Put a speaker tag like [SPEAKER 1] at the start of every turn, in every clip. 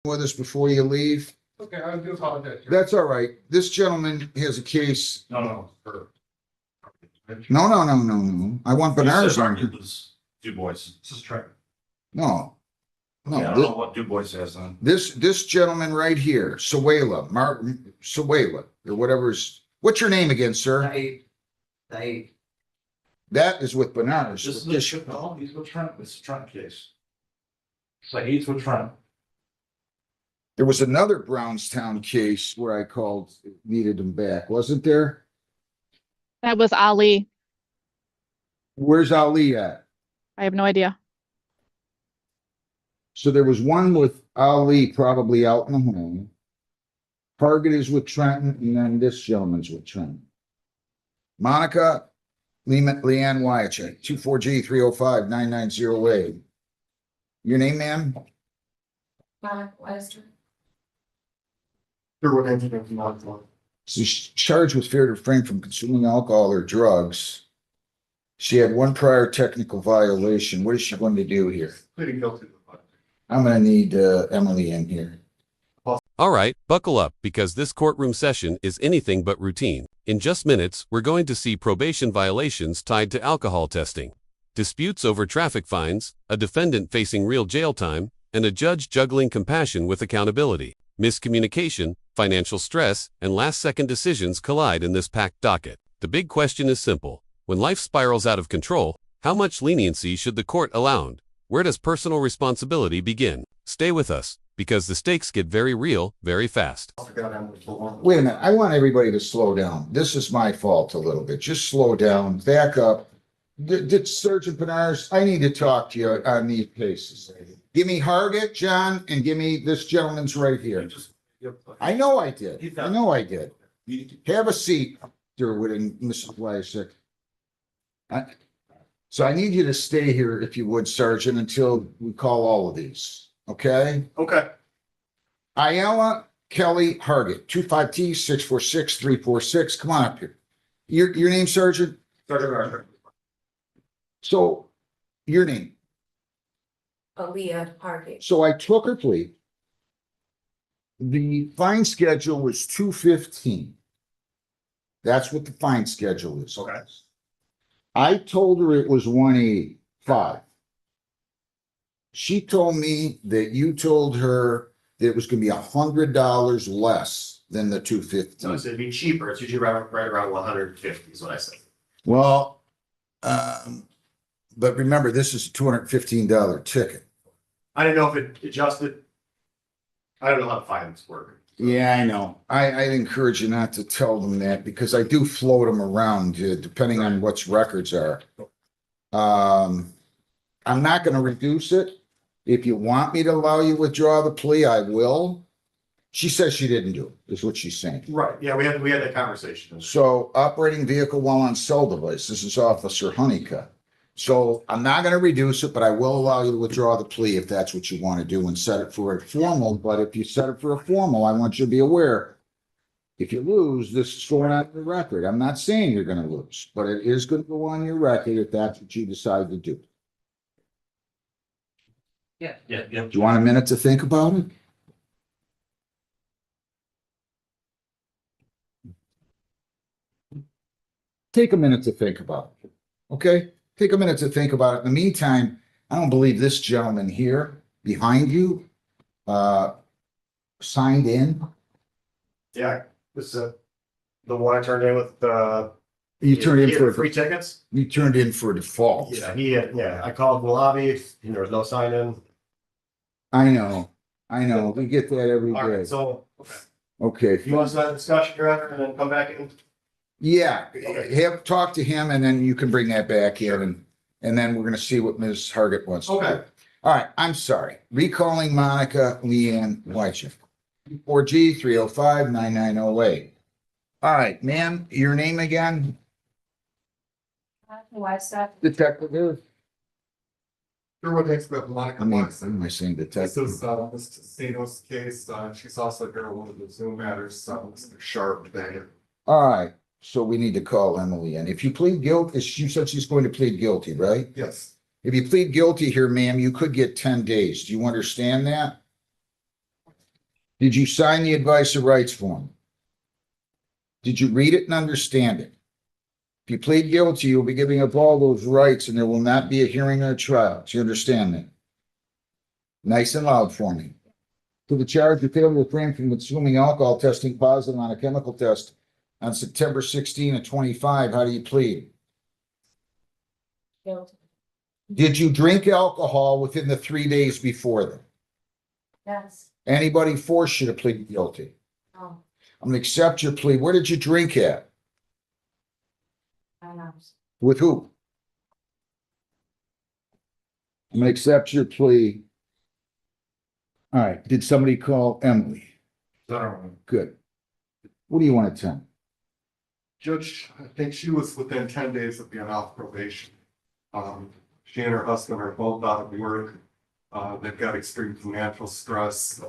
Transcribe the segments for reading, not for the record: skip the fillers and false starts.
[SPEAKER 1] with us before you leave?
[SPEAKER 2] Okay, I do apologize.
[SPEAKER 1] That's all right. This gentleman has a case.
[SPEAKER 2] No.
[SPEAKER 1] No. I want bananas on here.
[SPEAKER 3] Du Bois.
[SPEAKER 2] This is Trent.
[SPEAKER 1] No.
[SPEAKER 3] Yeah, I don't know what Du Bois has on.
[SPEAKER 1] This gentleman right here, Sawela, Martin Sawela, or what's your name again, sir?
[SPEAKER 4] They,
[SPEAKER 1] That is with bananas.
[SPEAKER 3] This is no, he's with Trent. This is Trent case. Saeed's with Trent.
[SPEAKER 1] There was another Brownstown case where I called, needed him back, wasn't there?
[SPEAKER 5] That was Ali.
[SPEAKER 1] Where's Ali at?
[SPEAKER 5] I have no idea.
[SPEAKER 1] So there was one with Ali probably out in the home. Target is with Trenton, and then this gentleman's with Trenton. Monica Leanne Wyachek, 24G305-9908. Your name, ma'am?
[SPEAKER 6] Wester.
[SPEAKER 1] She's charged with failure to refrain from consuming alcohol or drugs. She had one prior technical violation. What is she going to do here?
[SPEAKER 2] Pleading guilty.
[SPEAKER 1] I'm going to need Emily in here.
[SPEAKER 7] All right, buckle up because this courtroom session is anything but routine. In just minutes, we're going to see probation violations tied to alcohol testing, disputes over traffic fines, a defendant facing real jail time, and a judge juggling compassion with accountability. Miscommunication, financial stress, and last-second decisions collide in this packed docket. The big question is simple. When life spirals out of control, how much leniency should the court allow? Where does personal responsibility begin? Stay with us, because the stakes get very real, very fast.
[SPEAKER 1] Wait a minute. I want everybody to slow down. This is my fault a little bit. Just slow down, back up. Sergeant Penars, I need to talk to you on these cases. Give me Hargett, John, and give me this gentleman's right here. I know I did. Have a seat, Durwood and Mrs. Wyachek. So I need you to stay here, if you would, Sergeant, until we call all of these. Okay?
[SPEAKER 2] Okay.
[SPEAKER 1] Ayala Kelly Hargett, 25T646346. Come on up here. Your name, Sergeant?
[SPEAKER 2] Sergeant Gardner.
[SPEAKER 1] So, your name?
[SPEAKER 6] Aaliyah Hargett.
[SPEAKER 1] So I took her plea. The fine schedule was 215. That's what the fine schedule is.
[SPEAKER 2] Okay.
[SPEAKER 1] I told her it was 185. She told me that you told her that it was going to be $100 less than the 215.
[SPEAKER 2] So it'd be cheaper. It's usually right around 150 is what I said.
[SPEAKER 1] Well, but remember, this is a $215 ticket.
[SPEAKER 2] I didn't know if it adjusted. I don't know how the fines work.
[SPEAKER 1] Yeah, I know. I'd encourage you not to tell them that because I do float them around depending on what records are. I'm not going to reduce it. If you want me to allow you to withdraw the plea, I will. She says she didn't do it, is what she's saying.
[SPEAKER 2] Right. Yeah, we had that conversation.
[SPEAKER 1] So operating vehicle while on cell device, this is Officer Honeycutt. So I'm not going to reduce it, but I will allow you to withdraw the plea if that's what you want to do and set it for a formal. But if you set it for a formal, I want you to be aware, if you lose, this is going on your record. I'm not saying you're going to lose, but it is going to go on your record if that's what you decide to do.
[SPEAKER 3] Yeah.
[SPEAKER 1] Do you want a minute to think about it? Take a minute to think about it. Okay? Take a minute to think about it. In the meantime, I don't believe this gentleman here behind you signed in.
[SPEAKER 2] Yeah, this is the one I turned in with
[SPEAKER 1] You turned in for
[SPEAKER 2] free tickets.
[SPEAKER 1] You turned in for default.
[SPEAKER 2] Yeah, I called the lobby and there was no sign in.
[SPEAKER 1] I know. We get that every
[SPEAKER 2] All
[SPEAKER 1] day.
[SPEAKER 2] right, so
[SPEAKER 1] Okay.
[SPEAKER 2] if you want to start the discussion, Director, and then come back in.
[SPEAKER 1] Yeah,
[SPEAKER 2] Okay.
[SPEAKER 1] talk to him and then you can bring that back in and then we're gonna see what Ms. Hargett wants to do.
[SPEAKER 2] Okay.
[SPEAKER 1] All right, I'm sorry. Recalling Monica Leanne Wyachek. 4G305-9908. All right, ma'am, your name again?
[SPEAKER 6] Wester.
[SPEAKER 1] Detective who?
[SPEAKER 8] Sure, what makes about Monica
[SPEAKER 1] I mean,
[SPEAKER 8] Watson.
[SPEAKER 1] am I saying
[SPEAKER 8] This
[SPEAKER 1] detective?
[SPEAKER 8] is Ms. Tessino's case. She's also here on one of the Zoom matters, Mr. Sharp there.
[SPEAKER 1] All right, so we need to call Emily in. If you plead guilty, she said she's going to plead guilty, right?
[SPEAKER 8] Yes.
[SPEAKER 1] If you plead guilty here, ma'am, you could get 10 days. Do you understand that? Did you sign the advice of rights form? Did you read it and understand it? If you plead guilty, you'll be giving up all those rights and there will not be a hearing or a trial. Do you understand that? Nice and loud for me. To the charge of failure to refrain from consuming alcohol, testing positive on a chemical test on September 16 and 25, how do you plead?
[SPEAKER 6] Guilty.
[SPEAKER 1] Did you drink alcohol within the 3 days before that?
[SPEAKER 6] Yes.
[SPEAKER 1] Anybody force you to plead guilty?
[SPEAKER 6] Oh,
[SPEAKER 1] I'm gonna accept your plea. Where did you drink at?
[SPEAKER 6] I know.
[SPEAKER 1] With who? I'm gonna accept your plea. All right, did somebody call Emily? Good. What do you want to tell me?
[SPEAKER 8] Judge, I think she was within 10 days of being off probation. She and her husband are both out of work. They've got extreme financial stress.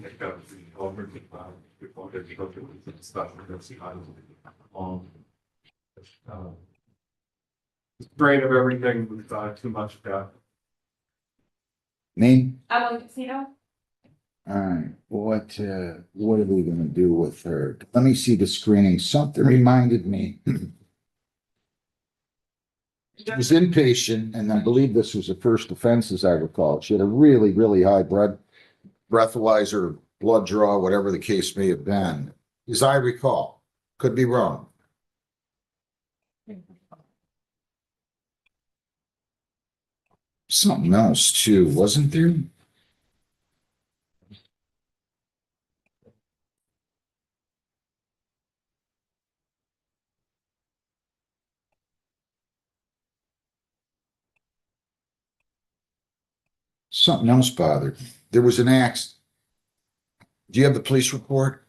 [SPEAKER 8] They've got strain of everything with too much debt.
[SPEAKER 1] Name?
[SPEAKER 6] I'm Casino.
[SPEAKER 1] All right, what are we gonna do with her? Let me see the screening. Something reminded me. She was inpatient, and I believe this was the first offense, as I recall. She had a really, really high breathalyzer, blood draw, whatever the case may have been, as I recall. Could be wrong. Something else too, wasn't there? Something else bothered me. There was an accident. Do you have the police report?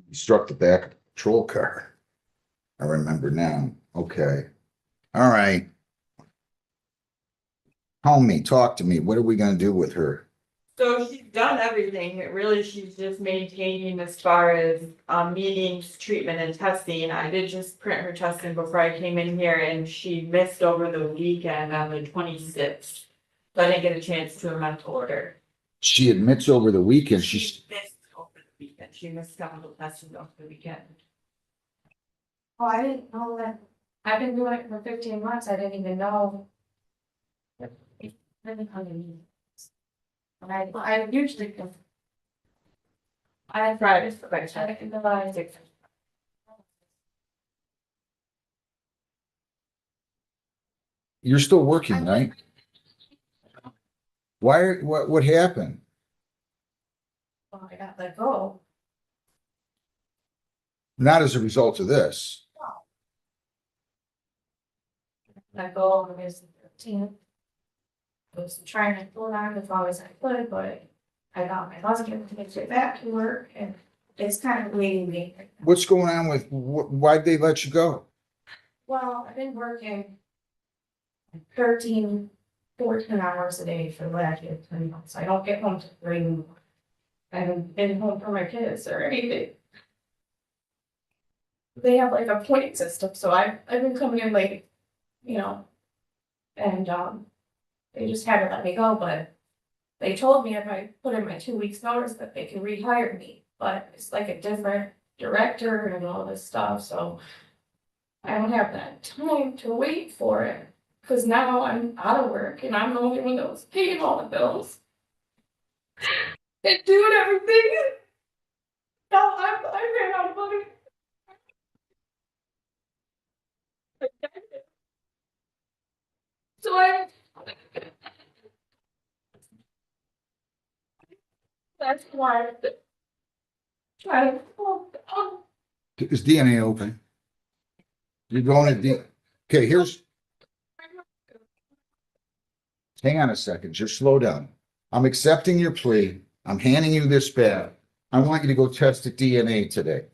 [SPEAKER 1] He struck the back of the patrol car. I remember now. Okay. All right. Call me, talk to me. What are we gonna do with her?
[SPEAKER 4] So she's done everything, really, she's just maintaining as far as, meetings, treatment and testing. I did just print her testing before I came in here and she missed over the weekend on the 26th. So I didn't get a chance to amend the order.
[SPEAKER 1] She admits over the weekend, she's,
[SPEAKER 4] She missed over the weekend, she missed chemical testing over the weekend.
[SPEAKER 6] Oh, I didn't know that. I've been doing it for 15 months. I didn't even know. I usually. I
[SPEAKER 4] Friday,
[SPEAKER 6] didn't realize it.
[SPEAKER 1] you're still working, right? Why, what happened?
[SPEAKER 6] Oh, I got let go.
[SPEAKER 1] Not as a result of this.
[SPEAKER 6] Let go on August 13th. I was trying to pull out as long as I could, but I got my husband to get back to work and it's kind of bleeding me.
[SPEAKER 1] What's going on with, why'd they let you go?
[SPEAKER 6] Well, I've been working 13, 14 hours a day for the last 10 months. I don't get home to 3 anymore. I haven't been home for my kids or anything. They have like a point system, so I've been coming in late, you know. And they just haven't let me go, but they told me if I put in my 2 weeks notice that they can rehire me, but it's like a different director and all this stuff, so I don't have that time to wait for it, because now I'm out of work and I'm the only one that was paying all the bills. And doing everything. Now I ran out of money. So that's why I'm trying to.
[SPEAKER 1] Is DNA open? You're going to okay, here's, hang on a second, just slow down. I'm accepting your plea. I'm handing you this back. I want you to go test the DNA today.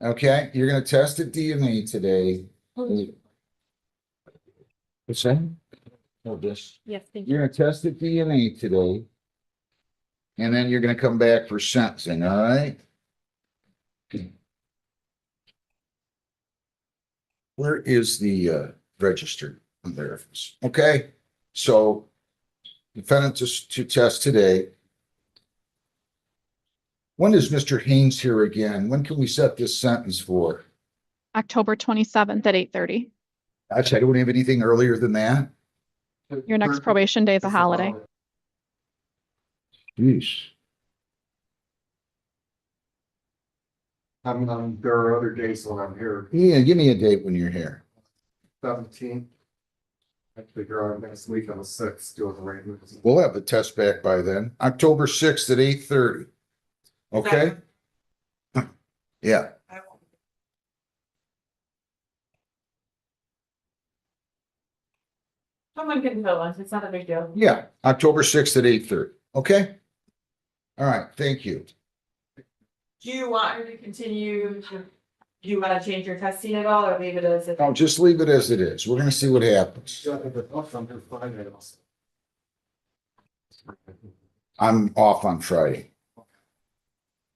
[SPEAKER 1] Okay, you're gonna test the DNA today. What's that? Oh, this.
[SPEAKER 5] Yes, thank you.
[SPEAKER 1] You're gonna test the DNA today. And then you're gonna come back for sentencing, all right? Where is the registered? There it is. Okay, so defendant to test today. When is Mr. Haynes here again? When can we set this sentence for?
[SPEAKER 5] October 27th at 8:30.
[SPEAKER 1] Actually, I don't have anything earlier than that.
[SPEAKER 5] Your next probation day is a holiday.
[SPEAKER 1] Jeez.
[SPEAKER 8] There are other days when I'm here,
[SPEAKER 1] Yeah, give me a date when you're here.
[SPEAKER 8] 17th. I figure out next week on the 6th, doing the arrangements.
[SPEAKER 1] We'll have the test back by then. October 6th at 8:30. Okay? Yeah.
[SPEAKER 4] Someone can fill us, it's not a big deal.
[SPEAKER 1] Yeah, October 6th at 8:30. Okay? All right, thank you.
[SPEAKER 4] Do you want her to continue to, do you wanna change your testing at all, or leave it as it?
[SPEAKER 1] No, just leave it as it is. We're gonna see what happens. I'm off on Friday.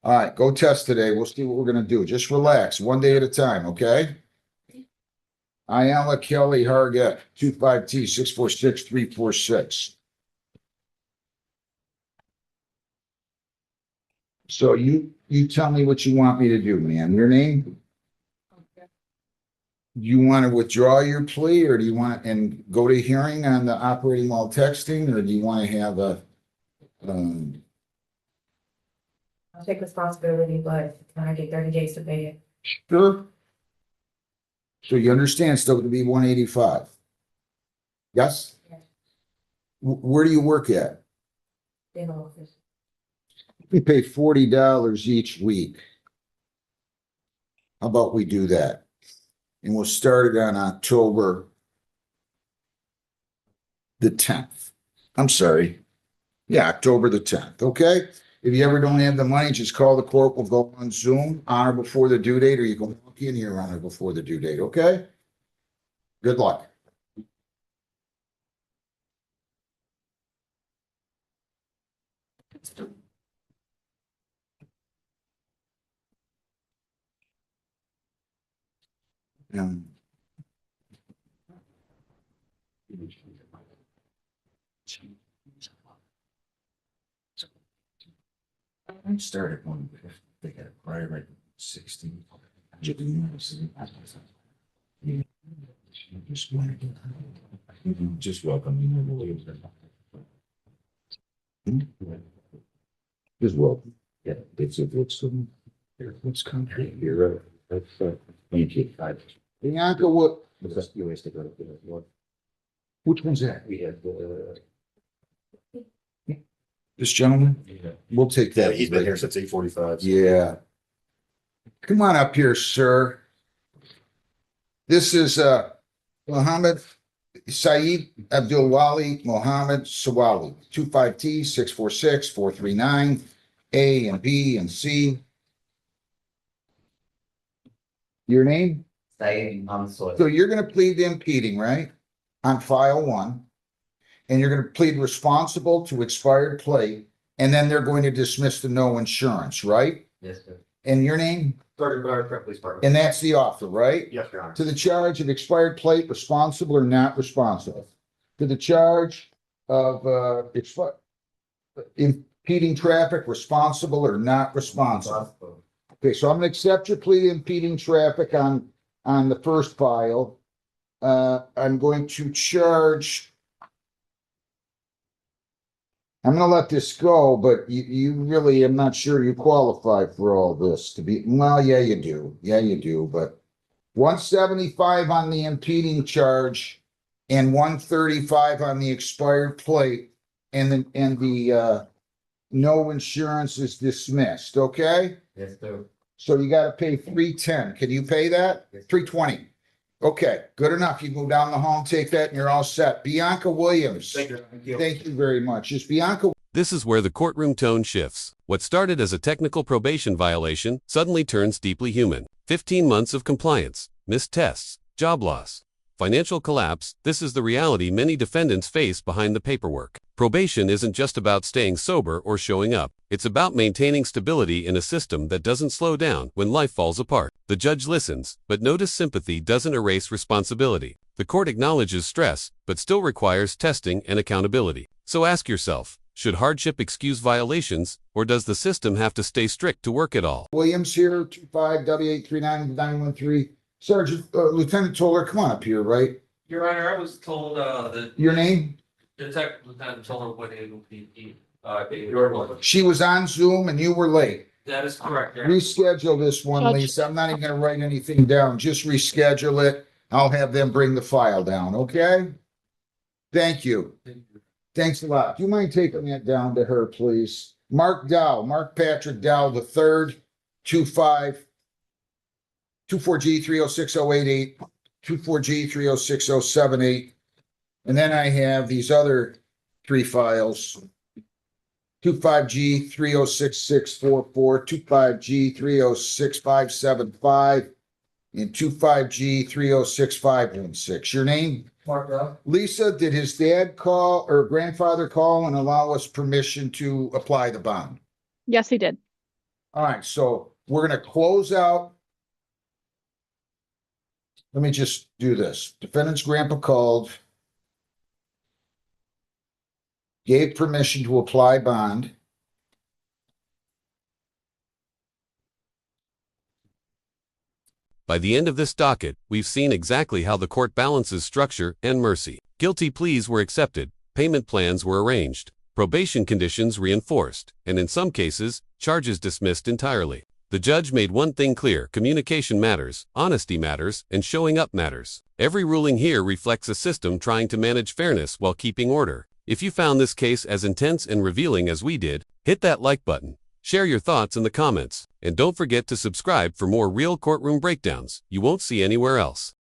[SPEAKER 1] All right, go test today. We'll see what we're gonna do. Just relax, one day at a time, okay? Ayala Kelly Hargett, 25T 646-346. So you tell me what you want me to do, ma'am. Your name? You want to withdraw your plea, or do you want and go to hearing on the operating while texting, or do you want to have a
[SPEAKER 6] I'll take responsibility, but can I get 30 days to pay it?
[SPEAKER 1] sure? So you understand still to be 185? Yes?
[SPEAKER 6] Yes.
[SPEAKER 1] Where do you work at?
[SPEAKER 6] In office.
[SPEAKER 1] We pay $40 each week. How about we do that? And we'll start it on October the 10th. I'm sorry. Yeah, October the 10th, okay? If you ever don't have the money, just call the court. We'll go on Zoom, honor before the due date, or you can walk in here, honor before the due date, okay? Good luck. I started one, they got right at 16. Just welcome. Just welcome. Yeah, it's what's country here. That's thank you. Bianca, what? You always take one. Which one's that? We had this gentleman?
[SPEAKER 2] Yeah.
[SPEAKER 1] We'll take
[SPEAKER 2] Yeah,
[SPEAKER 1] that.
[SPEAKER 2] he's been here since 8:45.
[SPEAKER 1] Yeah. Come on up here, sir. This is Mohammed Saeed Abdul Wali Mohammed Sawali, 25T 646-439, A and B and C. Your name? So you're gonna plead to impeding, right? On file 1. And you're gonna plead responsible to expired plate, and then they're going to dismiss the no insurance, right?
[SPEAKER 2] Yes, sir.
[SPEAKER 1] And your name?
[SPEAKER 2] Started by our police department.
[SPEAKER 1] And that's the offer, right?
[SPEAKER 2] Yes, Your Honor.
[SPEAKER 1] To the charge of expired plate, responsible or not responsible? To the charge of impeding traffic, responsible or not responsible? Okay, so I'm gonna accept your plea to impeding traffic on the first file. I'm going to charge. I'm gonna let this go, but you really, I'm not sure you qualify for all this to be, well, yeah, you do. Yeah, you do, but 175 on the impeding charge and 135 on the expired plate, and the no insurance is dismissed, okay?
[SPEAKER 2] Yes, sir.
[SPEAKER 1] So you gotta pay 310. Can you pay that? 320. Okay, good enough. You go down the hall and take that and you're all set. Bianca Williams.
[SPEAKER 2] Thank you.
[SPEAKER 1] Thank you very much. Is Bianca
[SPEAKER 7] This is where the courtroom tone shifts. What started as a technical probation violation suddenly turns deeply human. 15 months of compliance, missed tests, job loss, financial collapse. This is the reality many defendants face behind the paperwork. Probation isn't just about staying sober or showing up. It's about maintaining stability in a system that doesn't slow down when life falls apart. The judge listens, but notice sympathy doesn't erase responsibility. The court acknowledges stress, but still requires testing and accountability. So ask yourself, should hardship excuse violations, or does the system have to stay strict to work at all?
[SPEAKER 1] Williams here, 25W839913. Sergeant, Lieutenant Toller, come on up here, right?
[SPEAKER 9] Your Honor, I was told, that
[SPEAKER 1] Your name?
[SPEAKER 9] Detective Lieutenant Toller would able to be,
[SPEAKER 1] She was on Zoom and you were late.
[SPEAKER 9] that is correct, Your Honor.
[SPEAKER 1] Reschedule this one,
[SPEAKER 5] Judge.
[SPEAKER 1] Lisa. I'm not even gonna write anything down. Just reschedule it. I'll have them bring the file down, okay? Thank you. Thanks a lot. Do you mind taking that down to her, please? Mark Dow, Mark Patrick Dow the third, 24G306088, 24G306078. And then I have these other three files. 25G306644, 25G306575, and 25G306516. Your name?
[SPEAKER 9] Mark up.
[SPEAKER 1] Lisa, did his dad call or grandfather call and allow us permission to apply the bond?
[SPEAKER 5] Yes, he did.
[SPEAKER 1] All right, so we're gonna close out. Let me just do this. Defendant's grandpa called. Gave permission to apply bond.
[SPEAKER 7] By the end of this docket, we've seen exactly how the court balances structure and mercy. Guilty pleas were accepted, payment plans were arranged, probation conditions reinforced, and in some cases, charges dismissed entirely. The judge made one thing clear: communication matters, honesty matters, and showing up matters. Every ruling here reflects a system trying to manage fairness while keeping order. If you found this case as intense and revealing as we did, hit that like button. Share your thoughts in the comments, and don't forget to subscribe for more real courtroom breakdowns you won't see anywhere else.